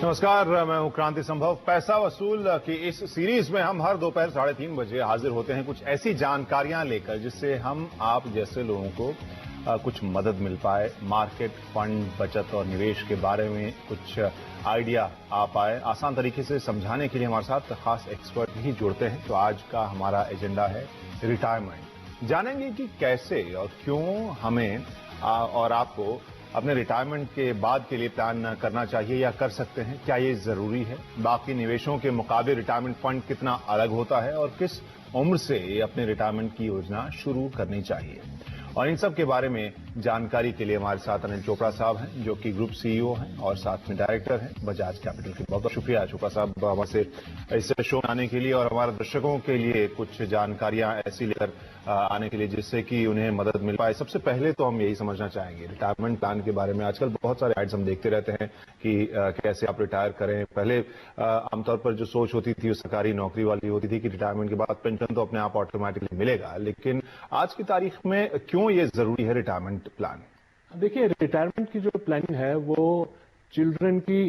नमस्कार, मैं हूं क्रांति संभव। पैसा वसूल की इस सीरीज में हम हर दोपहर 3:30 बजे हाजिर होते हैं कुछ ऐसी जानकारियां लेकर जिससे हम आप जैसे लोगों को कुछ मदद मिल पाए, मार्केट, फंड, बचत और निवेश के बारे में कुछ आइडिया आ पाए। आसान तरीके से समझाने के लिए हमारे साथ खास एक्सपर्ट ही जुड़ते हैं। तो आज का हमारा एजेंडा है रिटायरमेंट। जानेंगे कि कैसे और क्यों हमें और आपको अपने रिटायरमेंट के बाद के लिए प्लान करना चाहिए या कर सकते हैं, क्या ये जरूरी है, बाकी निवेशों के मुकाबले रिटायरमेंट फंड कितना अलग होता है और किस उम्र से अपने रिटायरमेंट की योजना शुरू करनी चाहिए। और इन सब के बारे में जानकारी के लिए हमारे साथ अनिल चोपड़ा साहब हैं, जो कि ग्रुप सीईओ हैं और साथ में डायरेक्टर हैं बजाज कैपिटल के। बहुत बहुत शुक्रिया चोपड़ा साहब हमारे इस शो में आने के लिए और हमारे दर्शकों के लिए कुछ जानकारियां ऐसी लेकर आने के लिए जिससे कि उन्हें मदद मिल पाए। सबसे पहले तो हम यही समझना चाहेंगे रिटायरमेंट प्लान के बारे में। आजकल बहुत सारे एड्स हम देखते रहते हैं कि कैसे आप रिटायर करें। पहले आमतौर पर जो सोच होती थी वो सरकारी नौकरी वाली होती थी कि रिटायरमेंट के बाद पेंशन तो अपने आप ऑटोमेटिकली मिलेगा, लेकिन आज की तारीख में क्यों ये जरूरी है रिटायरमेंट प्लान? देखिए, रिटायरमेंट की जो प्लानिंग है वो चिल्ड्रन की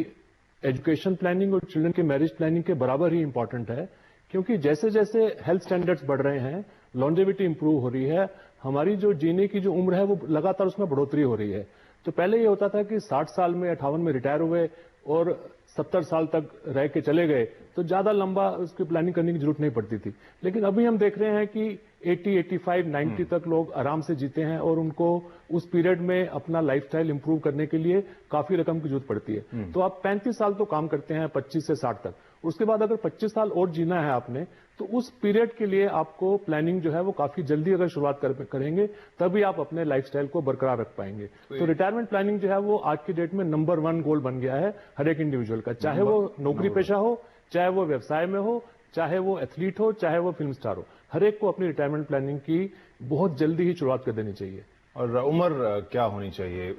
एजुकेशन प्लानिंग और चिल्ड्रन की मैरिज प्लानिंग के बराबर ही इंपॉर्टेंट है, क्योंकि जैसे जैसे हेल्थ स्टैंडर्ड्स बढ़ रहे हैं, लॉन्जेविटी इंप्रूव हो रही है, हमारी जो जीने की जो उम्र है वो लगातार उसमें बढ़ोतरी हो रही है। तो पहले ये होता था कि 60 साल में 58 में रिटायर हुए और 70 साल तक रह के चले गए, तो ज्यादा लंबा उसकी प्लानिंग करने की जरूरत नहीं पड़ती थी। लेकिन अभी हम देख रहे हैं कि 80, 85, 90 तक लोग आराम से जीते हैं और उनको उस पीरियड में अपना लाइफस्टाइल इंप्रूव करने के लिए काफी रकम की जरूरत पड़ती है। तो आप 35 साल तो काम करते हैं, 25 से 60 तक। उसके बाद अगर 25 साल और जीना है आपने, तो उस पीरियड के लिए आपको प्लानिंग जो है वो काफी जल्दी अगर शुरुआत करेंगे तभी आप अपने लाइफस्टाइल को बरकरार रख पाएंगे। तो रिटायरमेंट प्लानिंग जो है वो आज की डेट में नंबर 1 गोल बन गया है हर एक इंडिविजुअल का, चाहे वो नौकरी पेशा हो, चाहे वो व्यवसाय में हो, चाहे वो एथलीट हो, चाहे वो फिल्म स्टार हो। हर एक को अपनी रिटायरमेंट प्लानिंग की बहुत जल्दी ही शुरुआत कर देनी चाहिए। और उम्र क्या होनी चाहिए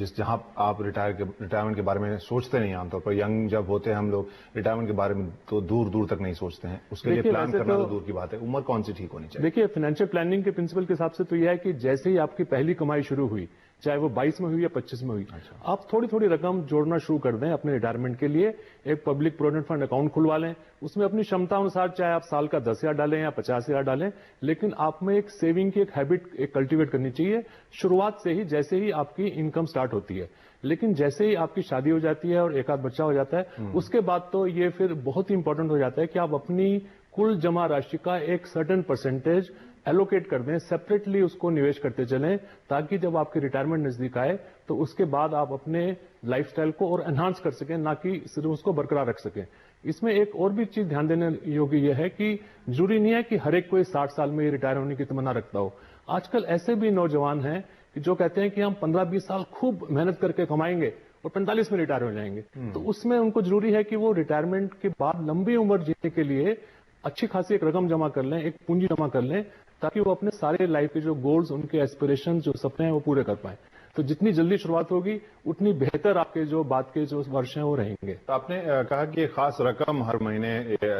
जहां आप रिटायरमेंट के बारे में सोचते नहीं? आमतौर पर यंग जब होते हैं हम लोग, रिटायरमेंट के बारे में तो दूर दूर तक नहीं सोचते हैं, उसके लिए प्लान करना तो दूर की बात है। उम्र कौन सी ठीक होनी चाहिए? देखिए, फाइनेंशियल प्लानिंग के प्रिंसिपल के हिसाब से तो यह है कि जैसे ही आपकी पहली कमाई शुरू हुई, चाहे वो 22 में हुई या 25 में हुई, आप थोड़ी थोड़ी रकम जोड़ना शुरू कर दें अपने रिटायरमेंट के लिए। एक पब्लिक प्रोविडेंट फंड अकाउंट खुलवा लें, उसमें अपनी क्षमता अनुसार चाहे आप साल का 10,000 डालें या 50,000 डालें, लेकिन आप में एक सेविंग की एक हैबिट कल्टीवेट करनी चाहिए शुरुआत से ही, जैसे ही आपकी इनकम स्टार्ट होती है। लेकिन जैसे ही आपकी शादी हो जाती है और एक आध बच्चा हो जाता है, उसके बाद तो ये फिर बहुत ही इंपॉर्टेंट हो जाता है कि आप अपनी कुल जमा राशि का एक सर्टेन परसेंटेज एलोकेट कर दें, सेपरेटली उसको निवेश करते चलें, ताकि जब आपकी रिटायरमेंट नजदीक आए तो उसके बाद आप अपने लाइफस्टाइल को और एनहांस कर सकें, ना कि सिर्फ उसको बरकरार रख सकें। इसमें एक और भी चीज ध्यान देने योग्य यह है कि जरूरी नहीं है कि हर एक कोई 60 साल में रिटायर होने की तमन्ना रखता हो। आजकल ऐसे भी नौजवान हैं कि जो कहते हैं कि हम 15-20 साल खूब मेहनत करके कमाएंगे और 45 में रिटायर हो जाएंगे। तो उसमें उनको जरूरी है कि वो रिटायरमेंट के बाद लंबी उम्र जीने के लिए अच्छी खासी एक रकम जमा कर लें, एक पूंजी जमा कर लें, ताकि वो अपने सारे लाइफ के जो गोल्स, उनके एस्पिरेशन, जो सपने हैं वो पूरे कर पाए। तो जितनी जल्दी शुरुआत होगी उतनी बेहतर आपके जो बाद के जो वर्ष हैं वो रहेंगे। तो आपने कहा कि खास रकम हर महीने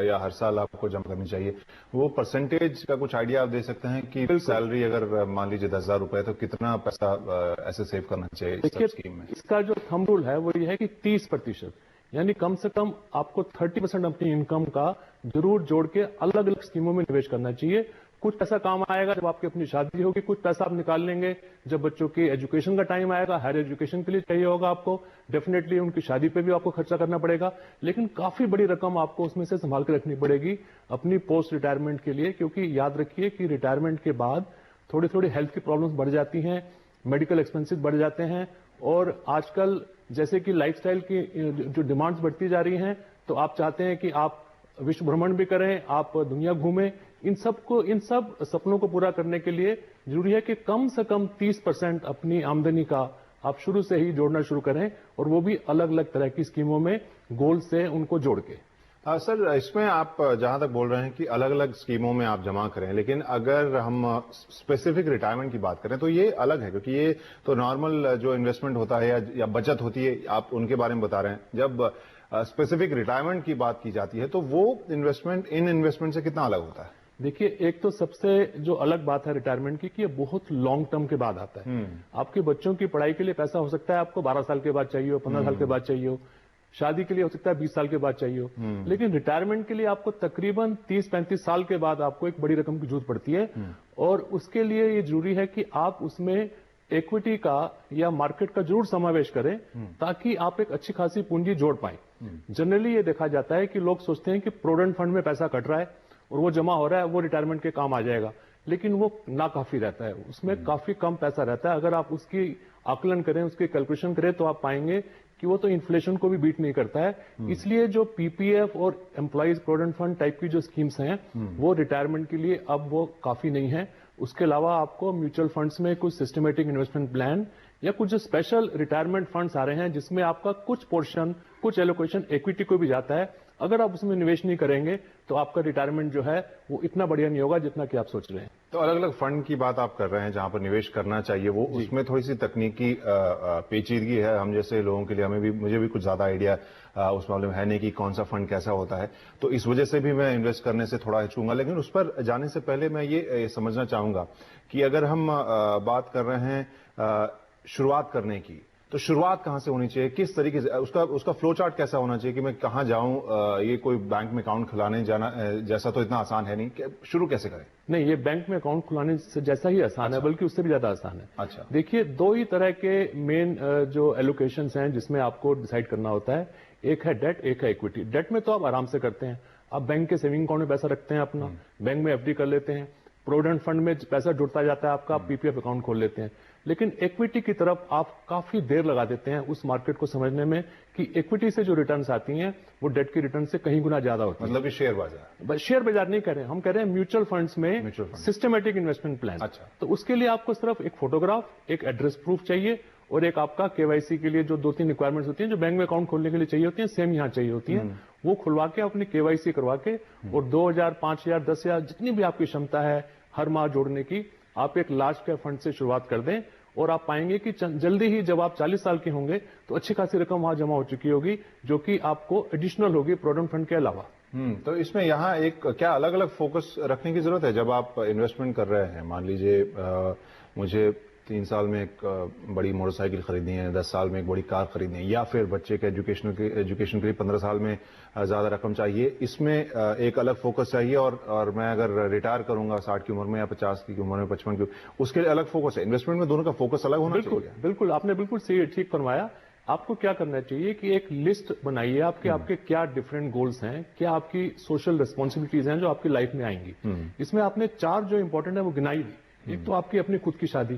या हर साल आपको जमा करनी चाहिए। वो परसेंटेज का कुछ आइडिया आप दे सकते हैं कि सैलरी अगर मान लीजिए 10,000 रुपए, तो कितना पैसा ऐसे सेव करना चाहिए इस स्कीम में? इसका जो थंब रूल है वो ये है कि 30%, यानी कम से कम आपको 30% अपनी इनकम का जरूर जोड़ के अलग अलग स्कीमों में निवेश करना चाहिए। कुछ पैसा काम आएगा जब आपकी अपनी शादी होगी, कुछ पैसा आप निकाल लेंगे जब बच्चों की एजुकेशन का टाइम आएगा, हायर एजुकेशन के लिए चाहिए होगा आपको, डेफिनेटली उनकी शादी पे भी आपको खर्चा करना पड़ेगा। लेकिन काफी बड़ी रकम आपको उसमें से संभाल के रखनी पड़ेगी अपनी पोस्ट रिटायरमेंट के लिए, क्योंकि याद रखिए कि रिटायरमेंट के बाद थोड़ी थोड़ी हेल्थ की प्रॉब्लम्स बढ़ जाती हैं, मेडिकल एक्सपेंसेस बढ़ जाते हैं, और आजकल जैसे कि लाइफस्टाइल की जो डिमांड्स बढ़ती जा रही हैं, तो आप चाहते हैं कि आप विश्व भ्रमण भी करें, आप दुनिया घूमें। इन सब सपनों को पूरा करने के लिए जरूरी है कि कम से कम 30% अपनी आमदनी का आप शुरू से ही जोड़ना शुरू करें, और वो भी अलग अलग तरह की स्कीमों में गोल से उनको जोड़ के। सर, इसमें आप जहां तक बोल रहे हैं कि अलग अलग स्कीमों में आप जमा करें, लेकिन अगर हम स्पेसिफिक रिटायरमेंट की बात करें तो ये अलग है, क्योंकि ये तो नॉर्मल जो इन्वेस्टमेंट होता है या बचत होती है, आप उनके बारे में बता रहे हैं। जब स्पेसिफिक रिटायरमेंट की बात की जाती है तो वो इन्वेस्टमेंट इन इन्वेस्टमेंट से कितना अलग होता है? देखिए, एक तो सबसे जो अलग बात है रिटायरमेंट की कि ये बहुत लॉन्ग टर्म के बाद आता है। आपके बच्चों की पढ़ाई के लिए पैसा हो सकता है आपको 12 साल के बाद चाहिए हो, 15 साल के बाद चाहिए हो, शादी के लिए हो सकता है 20 साल के बाद चाहिए हो, लेकिन रिटायरमेंट के लिए आपको तकरीबन 30-35 साल के बाद आपको एक बड़ी रकम की जरूरत पड़ती है। और उसके लिए ये जरूरी है कि आप उसमें इक्विटी का या मार्केट का जरूर समावेश करें, ताकि आप एक अच्छी खासी पूंजी जोड़ पाएं। जनरली ये देखा जाता है कि लोग सोचते हैं कि प्रोविडेंट फंड में पैसा कट रहा है और वो जमा हो रहा है, वो रिटायरमेंट के काम आ जाएगा, लेकिन वो नाकाफी रहता है, उसमें काफी कम पैसा रहता है। अगर आप उसकी आकलन करें, उसकी कैलकुलेशन करें, तो आप पाएंगे कि वो तो इन्फ्लेशन को भी बीट नहीं करता है। इसलिए जो पीपीएफ और एम्प्लॉइज प्रोविडेंट फंड टाइप की जो स्कीम्स हैं, वो रिटायरमेंट के लिए अब वो काफी नहीं है। उसके अलावा आपको म्यूचुअल फंड्स में कुछ सिस्टमेटिक इन्वेस्टमेंट प्लान या कुछ जो स्पेशल रिटायरमेंट फंड्स आ रहे हैं, जिसमें आपका कुछ पोर्शन, कुछ एलोकेशन इक्विटी को भी जाता है। अगर आप उसमें निवेश नहीं करेंगे तो आपका रिटायरमेंट जो है वो इतना बढ़िया नहीं होगा जितना कि आप सोच रहे हैं। तो अलग अलग फंड की बात आप कर रहे हैं जहां पर निवेश करना चाहिए, वो उसमें थोड़ी सी तकनीकी पेचीदगी है। हम जैसे लोगों के लिए मुझे भी कुछ ज्यादा आइडिया उस मामले में है नहीं कि कौन सा फंड कैसा होता है, तो इस वजह से भी मैं इन्वेस्ट करने से थोड़ा हिचकूंगा। लेकिन उस पर जाने से पहले मैं ये समझना चाहूंगा कि अगर हम बात कर रहे हैं शुरुआत करने की, तो शुरुआत कहां से होनी चाहिए, किस तरीके से उसका फ्लो चार्ट कैसा होना चाहिए कि मैं कहां जाऊं? ये कोई बैंक में अकाउंट खुलाने जाना जैसा तो इतना आसान है नहीं, शुरू कैसे करें? नहीं, ये बैंक में अकाउंट खुलाने से जैसा ही आसान है, बल्कि उससे भी ज्यादा आसान है। अच्छा, देखिए, दो ही तरह के मेन जो एलोकेशंस हैं जिसमें आपको डिसाइड करना होता है, एक है डेट, एक है इक्विटी। डेट में तो आप आराम से करते हैं, आप बैंक के सेविंग अकाउंट में पैसा रखते हैं अपना, बैंक में एफडी कर लेते हैं, प्रोविडेंट फंड में पैसा जुड़ता जाता है आपका, आप पीपीएफ अकाउंट खोल लेते हैं। लेकिन इक्विटी की तरफ आप काफी देर लगा देते हैं उस मार्केट को समझने में कि इक्विटी से जो रिटर्न्स आती हैं वो डेट की रिटर्न से कहीं गुना ज्यादा होती है। मतलब कि शेयर बाजार? शेयर बाजार नहीं कह रहे हैं, हम कह रहे हैं म्यूचुअल फंड्स में सिस्टमेटिक इन्वेस्टमेंट प्लान। अच्छा, तो उसके लिए आपको सिर्फ एक फोटोग्राफ, एक एड्रेस प्रूफ चाहिए और एक आपका केवाईसी के लिए जो 2-3 रिक्वायरमेंट्स होती हैं, जो बैंक में अकाउंट खोलने के लिए चाहिए होती हैं, सेम यहां चाहिए होती हैं। वो खुलवा के अपनी केवाईसी करवा के और 2000, 5000, 10,000 जितनी भी आपकी क्षमता है हर माह जोड़ने की, आप एक लार्ज कैप फंड से शुरुआत कर दें और आप पाएंगे कि जल्दी ही जब आप 40 साल के होंगे तो अच्छी खासी रकम वहां जमा हो चुकी होगी, जो कि आपको एडिशनल होगी प्रोविडेंट फंड के अलावा। तो इसमें यहाँ एक क्या अलग अलग फोकस रखने की जरूरत है जब आप इन्वेस्टमेंट कर रहे हैं? मान लीजिए मुझे 3 साल में एक बड़ी मोटरसाइकिल खरीदनी है, 10 साल में एक बड़ी कार खरीदनी है, या फिर बच्चे के एजुकेशन के लिए 15 साल में ज्यादा रकम चाहिए, इसमें एक अलग फोकस चाहिए। और मैं अगर रिटायर करूंगा 60 की उम्र में या 50 की उम्र में, 55 की, उसके लिए अलग फोकस है। इन्वेस्टमेंट में दोनों का फोकस अलग होना चाहिए। बिल्कुल, आपने बिल्कुल सही ठीक फरमाया। आपको क्या करना चाहिए कि एक लिस्ट बनाइए आपके क्या डिफरेंट गोल्स हैं, क्या आपकी सोशल रिस्पॉन्सिबिलिटीज हैं जो आपकी लाइफ में आएंगी। इसमें आपने 4 जो इंपॉर्टेंट है वो गिनाई दी। एक तो आपकी अपनी खुद की शादी,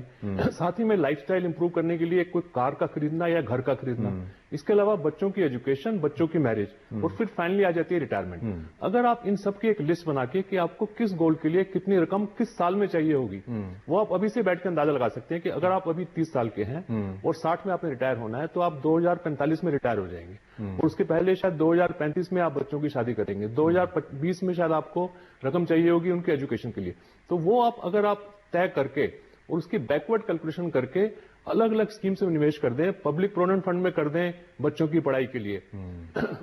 साथ ही में लाइफस्टाइल इंप्रूव करने के लिए कोई कार का खरीदना या घर का खरीदना, इसके अलावा बच्चों की एजुकेशन, बच्चों की मैरिज, और फिर फाइनली आ जाती है रिटायरमेंट। अगर आप इन सब की एक लिस्ट बना के कि आपको किस गोल के लिए कितनी रकम किस साल में चाहिए होगी, वो आप अभी से बैठ के अंदाजा लगा सकते हैं कि अगर आप अभी 30 साल के हैं और 60 में आपने रिटायर होना है तो आप 2045 में रिटायर हो जाएंगे, और उसके पहले शायद 2035 में आप बच्चों की शादी करेंगे, 2020 में शायद आपको रकम चाहिए होगी उनके एजुकेशन के लिए। तो वो आप अगर आप तय करके और उसकी बैकवर्ड कैलकुलेशन करके अलग अलग स्कीम्स में निवेश कर दें, पब्लिक प्रोविडेंट फंड में कर दें बच्चों की पढ़ाई के लिए,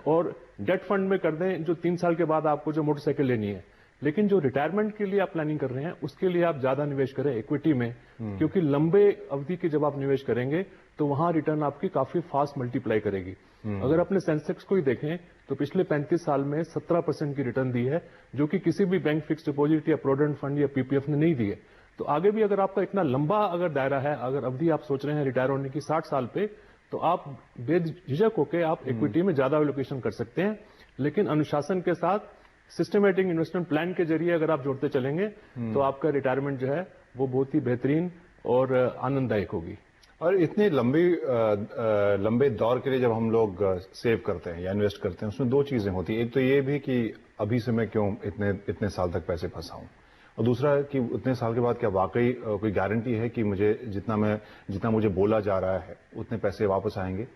और डेट फंड में कर दें जो 3 साल के बाद आपको जो मोटरसाइकिल लेनी है। लेकिन जो रिटायरमेंट के लिए आप प्लानिंग कर रहे हैं उसके लिए आप ज्यादा निवेश करें इक्विटी में, क्योंकि लंबे अवधि की जब आप निवेश करेंगे तो वहां रिटर्न आपकी काफी फास्ट मल्टीप्लाई करेगी। अगर अपने सेंसेक्स को ही देखें तो पिछले 35 साल में 17% की रिटर्न दी है, जो कि किसी भी बैंक फिक्स डिपॉजिट या प्रोविडेंट फंड या पीपीएफ ने नहीं दी है। तो आगे भी अगर आपका इतना लंबा अगर दायरा है, अगर अवधि आप सोच रहे हैं रिटायर होने की 60 साल पे, तो आप बेझिझक होकर आप इक्विटी में ज्यादा एलोकेशन कर सकते हैं। लेकिन अनुशासन के साथ सिस्टमेटिक इन्वेस्टमेंट प्लान के जरिए अगर आप जोड़ते चलेंगे तो आपका रिटायरमेंट जो है वो बहुत ही बेहतरीन और आनंददायक होगी। और इतने लंबे दौर के लिए जब हम लोग सेव करते हैं या इन्वेस्ट करते हैं, उसमें 2 चीजें होती हैं। एक तो ये भी कि अभी से मैं क्यों इतने साल तक पैसे फंसाऊं, और दूसरा है कि उतने साल के बाद क्या वाकई कोई गारंटी है कि मुझे जितना मुझे बोला जा रहा है उतने पैसे वापस आएंगे?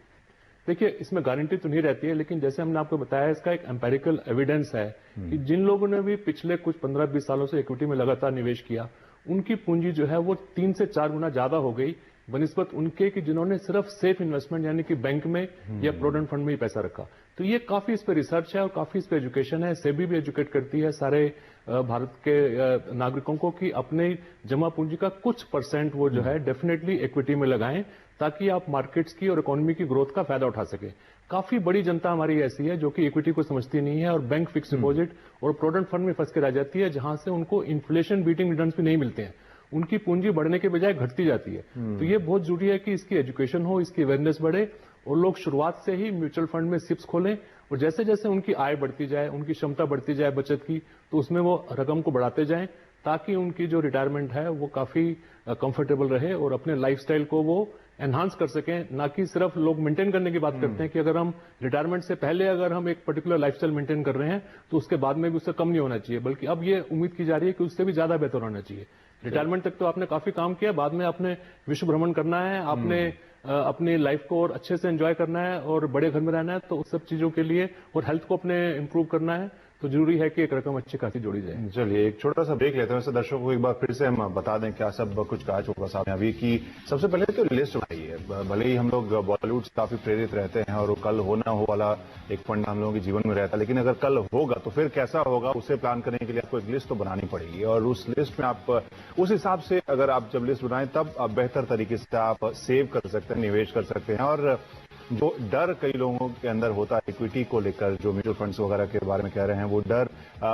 देखिए, इसमें गारंटी तो नहीं रहती है, लेकिन जैसे हमने आपको बताया इसका एक एम्पेरिकल एविडेंस है कि जिन लोगों ने भी पिछले कुछ 15-20 सालों से इक्विटी में लगातार निवेश किया, उनकी पूंजी जो है वो 3 से 4 गुना ज्यादा हो गई बनिस्बत उनके कि जिन्होंने सिर्फ सेफ इन्वेस्टमेंट यानी कि बैंक में या प्रोविडेंट फंड में ही पैसा रखा। तो ये काफी इस पर रिसर्च है और काफी इस पर एजुकेशन है। सेबी भी एजुकेट करती है सारे भारत के नागरिकों को कि अपने जमा पूंजी का कुछ % वो जो है डेफिनेटली इक्विटी में लगाएं, ताकि आप मार्केट्स की और इकोनॉमी की ग्रोथ का फायदा उठा सके। काफी बड़ी जनता हमारी ऐसी है जो कि इक्विटी को समझती नहीं है और बैंक फिक्स डिपॉजिट और प्रोविडेंट फंड में फंस के रह जाती है, जहां से उनको इन्फ्लेशन बीटिंग रिटर्न्स भी नहीं मिलते हैं। उनकी पूंजी बढ़ने के बजाय घटती जाती है। तो ये बहुत जरूरी है कि इसकी एजुकेशन हो, इसकी अवेयरनेस बढ़े और लोग शुरुआत से ही म्यूचुअल फंड में सिप्स खोलें और जैसे जैसे उनकी आय बढ़ती जाए, उनकी क्षमता बढ़ती जाए बचत की, तो उसमें वो रकम को बढ़ाते जाएं ताकि उनकी जो रिटायरमेंट है वो काफी कंफर्टेबल रहे और अपने लाइफस्टाइल को वो एनहांस कर सकें। ना कि सिर्फ लोग मेंटेन करने की बात करते हैं कि अगर हम रिटायरमेंट से पहले अगर हम एक पर्टिकुलर लाइफस्टाइल मेंटेन कर रहे हैं तो उसके बाद में भी उससे कम नहीं होना चाहिए, बल्कि अब ये उम्मीद की जा रही है कि उससे भी ज्यादा बेहतर होना चाहिए। रिटायरमेंट तक तो आपने काफी काम किया, बाद में आपने विश्व भ्रमण करना है, आपने अपनी लाइफ को और अच्छे से एंजॉय करना है और बड़े घर में रहना है, तो उस सब चीजों के लिए और हेल्थ को अपने इंप्रूव करना है, तो जरूरी है कि एक रकम अच्छी खासी जोड़ी जाए। चलिए एक छोटा सा ब्रेक लेते हैं। वैसे दर्शकों को एक बार फिर से हम बता दें क्या सब कुछ कहा चोपड़ा साहब ने अभी की। सबसे पहले तो लिस्ट बनाई है। भले ही हम लोग बॉलीवुड से काफी प्रेरित रहते हैं और कल हो ना हो वाला एक फंडा हम लोगों के जीवन में रहता है, लेकिन अगर कल होगा तो फिर कैसा होगा उसे प्लान करने के लिए आपको एक लिस्ट तो बनानी पड़ेगी और उस लिस्ट में आप उस हिसाब से अगर आप जब लिस्ट बनाएं तब आप बेहतर तरीके से आप सेव कर सकते हैं, निवेश कर सकते हैं। और जो डर कई लोगों के अंदर होता है इक्विटी को लेकर, जो म्यूचुअल फंड्स वगैरह के बारे में कह रहे हैं, वो डर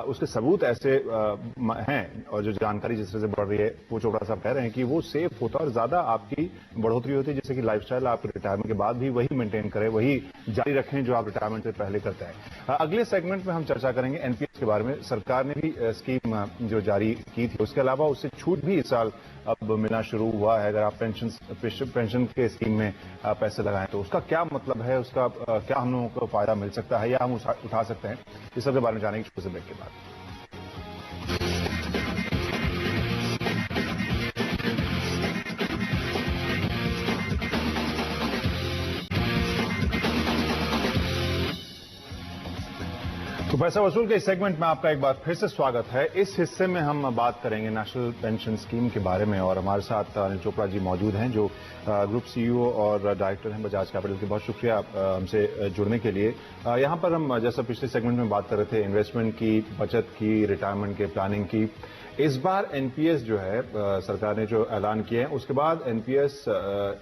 उसके सबूत ऐसे हैं और जो जानकारी जिस तरह से बढ़ रही है वो चोपड़ा साहब कह रहे हैं कि वो सेफ होता है और ज्यादा आपकी बढ़ोतरी होती है, जैसे कि लाइफस्टाइल आप रिटायरमेंट के बाद भी वही मेंटेन करें, वही जारी रखें जो आप रिटायरमेंट से पहले करते हैं। अगले सेगमेंट में हम चर्चा करेंगे एनपीएस के बारे में। सरकार ने भी स्कीम जो जारी की थी, उसके अलावा उससे छूट भी इस साल अब मिलना शुरू हुआ है। अगर आप पेंशन के स्कीम में पैसे लगाएं तो उसका क्या मतलब है, उसका क्या हम लोगों को फायदा मिल सकता है या हम उठा सकते हैं, इस सब के बारे में जानेंगे छोटे से ब्रेक के बाद। तो पैसा वसूल के इस सेगमेंट में आपका एक बार फिर से स्वागत है। इस हिस्से में हम बात करेंगे नेशनल पेंशन स्कीम के बारे में और हमारे साथ अनिल चोपड़ा जी मौजूद हैं जो ग्रुप सीईओ और डायरेक्टर हैं बजाज कैपिटल के। बहुत शुक्रिया हमसे जुड़ने के लिए। यहां पर हम जैसा पिछले सेगमेंट में बात कर रहे थे इन्वेस्टमेंट की, बचत की, रिटायरमेंट के प्लानिंग की, इस बार एनपीएस जो है सरकार ने जो ऐलान किया है उसके बाद एनपीएस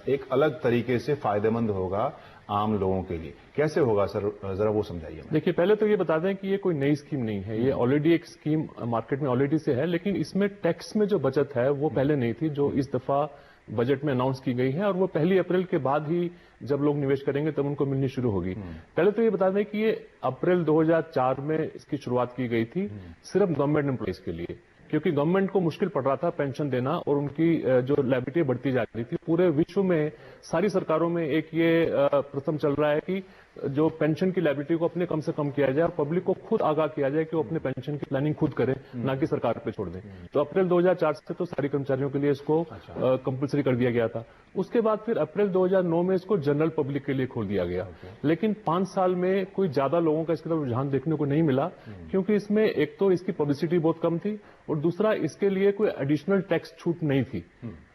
एक अलग तरीके से फायदेमंद होगा आम लोगों के लिए। कैसे होगा सर, जरा वो समझाइए। देखिए पहले तो ये बता दें कि ये कोई नई स्कीम नहीं है, ये ऑलरेडी एक स्कीम मार्केट में ऑलरेडी से है, लेकिन इसमें टैक्स में जो बचत है वो पहले नहीं थी, जो इस दफा बजट में अनाउंस की गई है और वो 1 अप्रैल के बाद ही जब लोग निवेश करेंगे तब उनको मिलनी शुरू होगी। पहले तो ये बता दें कि ये अप्रैल 2004 में इसकी शुरुआत की गई थी सिर्फ गवर्नमेंट एम्प्लॉइज के लिए, क्योंकि गवर्नमेंट को मुश्किल पड़ रहा था पेंशन देना और उनकी जो लायबिलिटी बढ़ती जा रही थी। पूरे विश्व में सारी सरकारों में एक ये प्रथम चल रहा है कि जो पेंशन की लायबिलिटी को अपने कम से कम किया जाए और पब्लिक को खुद आगाह किया जाए कि वो अपने पेंशन की प्लानिंग खुद करे, ना कि सरकार पे छोड़ दें। तो अप्रैल 2004 से तो सारी कर्मचारियों के लिए इसको कंपलसरी कर दिया गया था। उसके बाद फिर अप्रैल 2009 में इसको जनरल पब्लिक के लिए खोल दिया गया। लेकिन 5 साल में कोई ज्यादा लोगों का इसकी तरफ रुझान देखने को नहीं मिला, क्योंकि इसमें एक तो इसकी पब्लिसिटी बहुत कम थी और दूसरा इसके लिए कोई एडिशनल टैक्स छूट नहीं थी।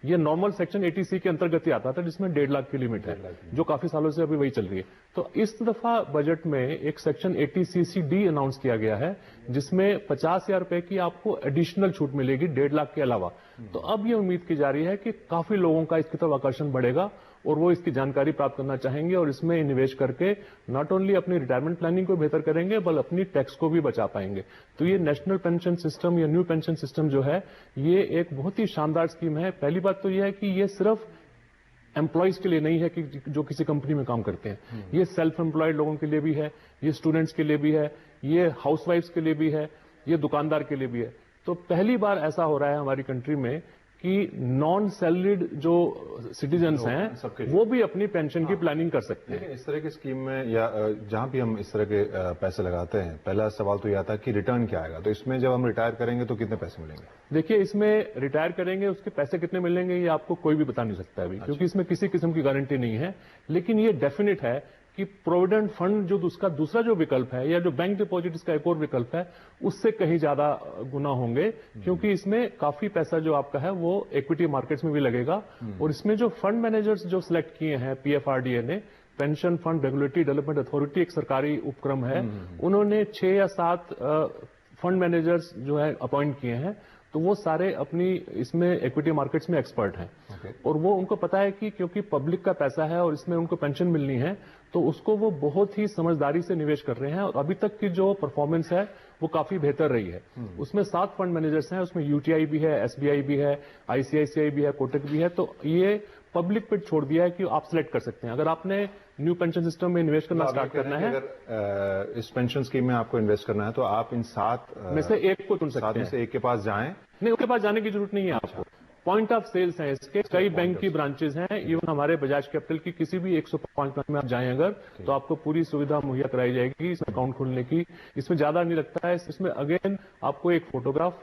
ये नॉर्मल सेक्शन 80C के अंतर्गत ही आता था जिसमें 1.5 लाख की लिमिट है, जो काफी सालों से अभी वही चल रही है। तो इस दफा बजट में एक सेक्शन 80CCD अनाउंस किया गया है जिसमें 50,000 रुपए की आपको एडिशनल छूट मिलेगी 1.5 लाख के अलावा। तो अब ये उम्मीद की जा रही है कि काफी लोगों का इसकी तरफ आकर्षण बढ़ेगा और वो इसकी जानकारी प्राप्त करना चाहेंगे और इसमें निवेश करके नॉट ओनली अपनी रिटायरमेंट प्लानिंग को बेहतर करेंगे बल्कि अपनी टैक्स को भी बचा पाएंगे। तो ये नेशनल पेंशन सिस्टम या न्यू पेंशन सिस्टम जो है ये एक बहुत ही शानदार स्कीम है। पहली बात तो ये है कि ये सिर्फ एम्प्लॉयज के लिए नहीं है कि जो किसी कंपनी में काम करते हैं, ये सेल्फ एम्प्लॉयड लोगों के लिए भी है, ये स्टूडेंट्स के लिए भी है, ये हाउसवाइफ्स के लिए भी है, ये दुकानदार के लिए भी है। तो पहली बार ऐसा हो रहा है हमारी कंट्री में कि नॉन सैलरीड जो सिटीजन्स हैं वो भी अपनी पेंशन की प्लानिंग कर सकते हैं। लेकिन इस तरह की स्कीम में या जहां भी हम इस तरह के पैसे लगाते हैं, पहला सवाल तो यह आता है कि रिटर्न क्या आएगा। तो इसमें जब हम रिटायर करेंगे तो कितने पैसे मिलेंगे? देखिए इसमें रिटायर करेंगे उसके पैसे कितने मिलेंगे ये आपको कोई भी बता नहीं सकता अभी, क्योंकि इसमें किसी किस्म की गारंटी नहीं है। लेकिन ये डेफिनेट है कि प्रोविडेंट फंड जो उसका दूसरा जो विकल्प है या जो बैंक डिपॉजिट इसका एक और विकल्प है उससे कहीं ज्यादा गुना होंगे, क्योंकि इसमें काफी पैसा जो आपका है वो इक्विटी मार्केट्स में भी लगेगा। और इसमें जो फंड मैनेजर्स जो सिलेक्ट किए हैं PFRDA ने, pension fund regulatory development authority एक सरकारी उपक्रम है, उन्होंने 6 या 7 फंड मैनेजर्स जो है अपॉइंट किए हैं तो वो सारे अपनी इसमें इक्विटी मार्केट्स में एक्सपर्ट हैं। और वो उनको पता है कि क्योंकि पब्लिक का पैसा है और इसमें उनको पेंशन मिलनी है, तो उसको वो बहुत ही समझदारी से निवेश कर रहे हैं। और अभी तक की जो परफॉर्मेंस है वो काफी बेहतर रही है। उसमें 7 फंड मैनेजर्स हैं, उसमें यूटीआई भी है, एसबीआई भी है, आईसीआईसीआई भी है, कोटक भी है। तो ये पब्लिक पे छोड़ दिया है कि आप सिलेक्ट कर सकते हैं। अगर आपने न्यू पेंशन सिस्टम में इन्वेस्ट करना स्टार्ट करना है, अगर इस पेंशन स्कीम में आपको इन्वेस्ट करना है तो आप इन 7 में से एक को चुन सकते हैं। 7 में से एक के पास जाएं। नहीं, उसके पास जाने की जरूरत नहीं है आपको। पॉइंट ऑफ सेल्स हैं इसके, कई बैंक की ब्रांचेस हैं, इवन हमारे बजाज कैपिटल की किसी भी 105 बैंक में आप जाएं अगर, तो आपको पूरी सुविधा मुहैया कराई जाएगी इसमें अकाउंट खोलने की। इसमें ज्यादा नहीं लगता है। इसमें अगेन आपको एक फोटोग्राफ,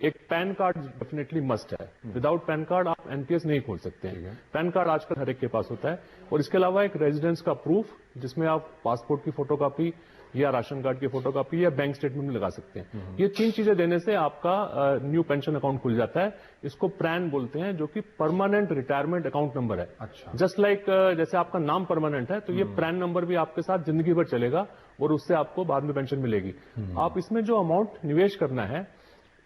एक पैन कार्ड डेफिनेटली मस्ट है। विदाउट पैन कार्ड आप एनपीएस नहीं खोल सकते हैं। पैन कार्ड आजकल हर एक के पास होता है। और इसके अलावा एक रेजिडेंस का प्रूफ, जिसमें आप पासपोर्ट की फोटोकॉपी या राशन कार्ड की फोटोकॉपी या बैंक स्टेटमेंट में लगा सकते हैं। ये 3 चीजें देने से आपका न्यू पेंशन अकाउंट खुल जाता है। इसको प्रैन बोलते हैं, जो कि परमानेंट रिटायरमेंट अकाउंट नंबर है। अच्छा। जस्ट लाइक जैसे आपका नाम परमानेंट है, तो ये प्रैन नंबर भी आपके साथ जिंदगी भर चलेगा और उससे आपको बाद में पेंशन मिलेगी। आप इसमें जो अमाउंट निवेश करना है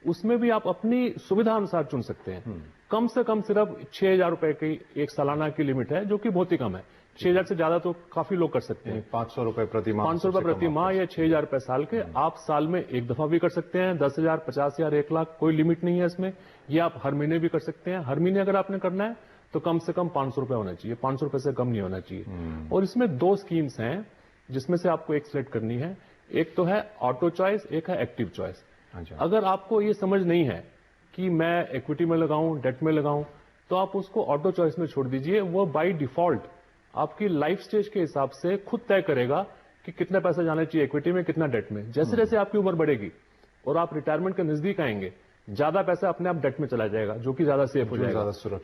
उसमें भी आप अपनी सुविधा अनुसार चुन सकते हैं। कम से कम सिर्फ 6,000 रुपए की एक सालाना की लिमिट है, जो कि बहुत ही कम है। 6,000 से ज्यादा तो काफी लोग कर सकते हैं। 500 रुपए प्रति माह, 500 रुपए प्रति माह या 6,000 रुपए साल के। आप साल में एक दफा भी कर सकते हैं, 10,000, 50,000, 1 लाख, कोई लिमिट नहीं है इसमें। ये आप हर महीने भी कर सकते हैं। हर महीने अगर आपने करना है तो कम से कम 500 रुपए होना चाहिए, 500 रुपए से कम नहीं होना चाहिए। और इसमें 2 स्कीम्स हैं जिसमें से आपको एक सिलेक्ट करनी है। एक तो है ऑटो चॉइस, एक है एक्टिव चॉइस। अगर आपको ये समझ नहीं है कि मैं इक्विटी में लगाऊं, डेट में लगाऊं, तो आप उसको ऑटो चॉइस में छोड़ दीजिए। वो बाय डिफॉल्ट आपकी लाइफ स्टेज के हिसाब से खुद तय करेगा कि कितना पैसा जाना चाहिए इक्विटी में, कितना डेट में। जैसे जैसे आपकी उम्र बढ़ेगी और आप रिटायरमेंट के नजदीक आएंगे, ज्यादा पैसा अपने आप डेट में चला जाएगा, जो कि ज्यादा सेफ हो जाएगा।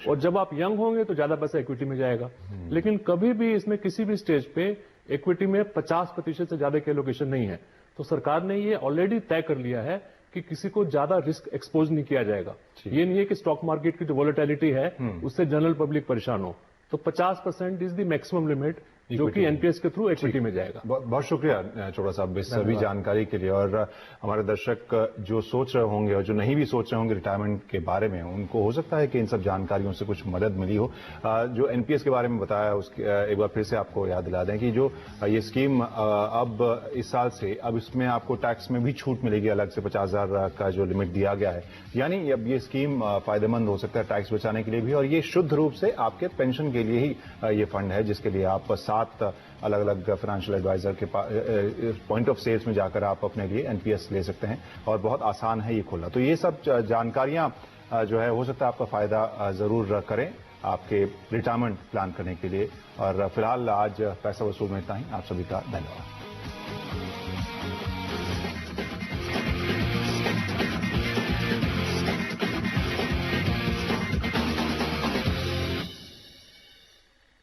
और जब आप यंग होंगे तो ज्यादा पैसा इक्विटी में जाएगा। लेकिन कभी भी इसमें किसी भी स्टेज पे इक्विटी में 50% से ज्यादा की एलोकेशन नहीं है। तो सरकार ने ये ऑलरेडी तय कर लिया है कि किसी को ज्यादा रिस्क एक्सपोज नहीं किया जाएगा। ये नहीं है कि स्टॉक मार्केट की जो वोलेटिलिटी है उससे जनरल पब्लिक परेशान हो। तो 50% इज द मैक्सिमम लिमिट, जो कि एनपीएस के थ्रू इक्विटी में जाएगा। बहुत शुक्रिया चोड़ा साहब इस सभी जानकारी के लिए। और हमारे दर्शक जो सोच रहे होंगे और जो नहीं भी सोच रहे होंगे रिटायरमेंट के बारे में, उनको हो सकता है कि इन सब जानकारियों से कुछ मदद मिली हो। जो एनपीएस के बारे में बताया उसके एक बार फिर से आपको याद दिला दें कि जो ये स्कीम अब इस साल से अब इसमें आपको टैक्स में भी छूट मिलेगी, अलग से 50,000 का जो लिमिट दिया गया है। यानी अब ये स्कीम फायदेमंद हो सकता है टैक्स बचाने के लिए भी। और ये शुद्ध रूप से आपके पेंशन के लिए ही ये फंड है, जिसके लिए आप 7 अलग अलग फाइनेंशियल एडवाइजर के पॉइंट ऑफ सेल्स में जाकर आप अपने लिए एनपीएस ले सकते हैं। और बहुत आसान है ये खोलना। तो ये सब जानकारियां जो है हो सकता है आपका फायदा जरूर करें आपके रिटायरमेंट प्लान करने के लिए। और फिलहाल आज पैसा वसूल में इतना ही। आप सभी का धन्यवाद।